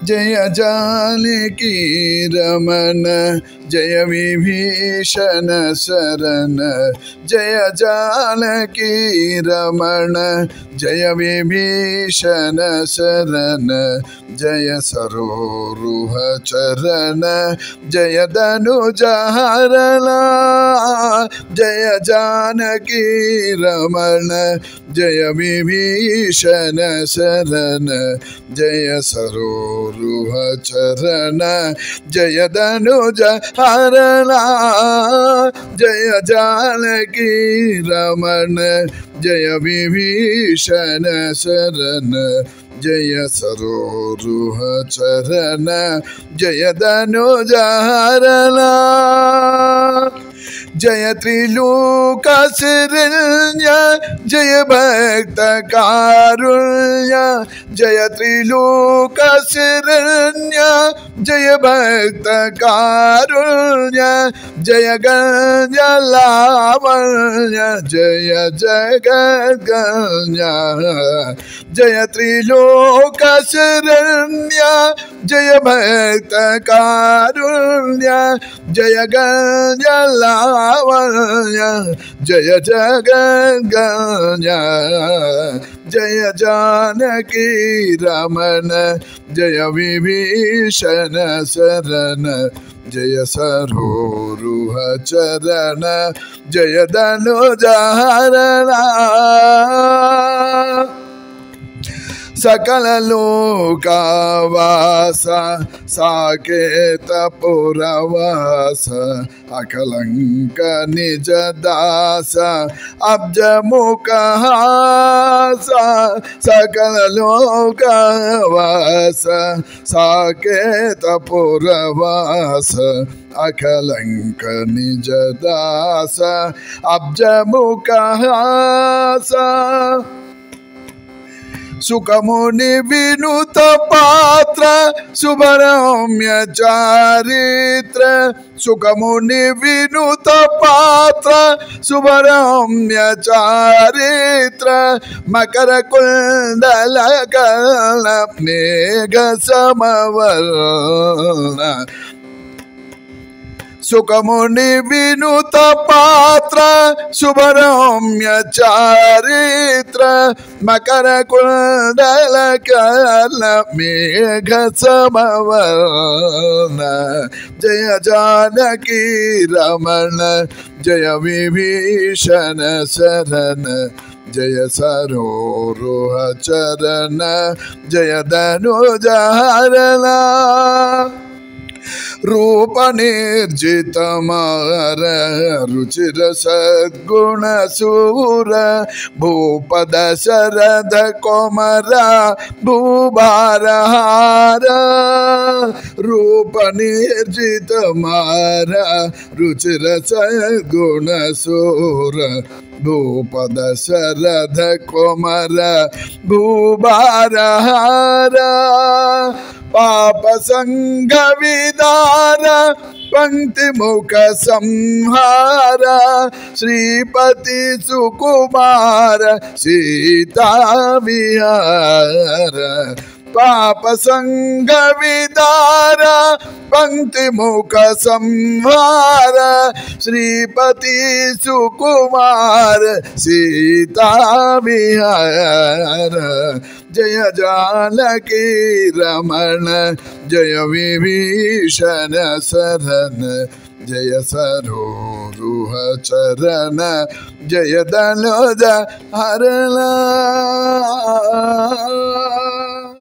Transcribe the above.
जय जानकी रमण जय विभीषण शरण जय जानकी रमण जय विभीषण शरण जय सरोरुह चरण जय धनुज हरण जय जानकी रमण जय विभीषण शरण जय सरोरुह चरण जय धनुज हरण जय जानकी रमण जय विभीषण शरण जय सरोरुह चरण जय धनुज हरण जय त्रिलोक शरण्य जय भक्त कारुण्य जय त्रिलोक शरण्य जय भक्त कारुण्य जय गंज लावण्य जय जगद्गण्य जय त्रिलोक शरण्य जय भक्त कारुण्य जय गंज लावण्य जय जगद्गण्य जय जानकी रमण जय विभीषण शरण जय सरोरुह चरण जय धनुज हरण सकल लोकावास साकेत पुरवास अकलंक निज दास अब्ज मुखहास सकल लोकावास साकेत पुरवास अकलंक निज दास अब्ज मुखहास सुखमुनि विनुत पात्र शुभरम्य चारित्र सुखमुनि विनुत पात्र शुभरम्य चारित्र मकर कुंडल कर्ण मेघ समवर्ण सुखमुनि विनुत पात्र शुभरम्य चारित्र मकर कुंडल कर्ण मेघ समवर्ण जय जानकी रमण जय विभीषण शरण जय सरोरुह चरण जय धनुज हरण रूप निर्जित मार रुचिर सद्गुण सूर भूपद शरद कोमरा भूभारहार रूप निर्जित मार रुचिर सद्गुण सूर भूपद शरद कोमर भूभारहार पाप संग विदार पंक्ति मुख संहार श्रीपति सुकुमार सीता विहार पाप संग विदार पंक्ति मुख संहार श्रीपति सुकुमार सीता विहार जय जानकी रमण जय विभीषण शरण जय सरोरुह चरण जय धनुज हरण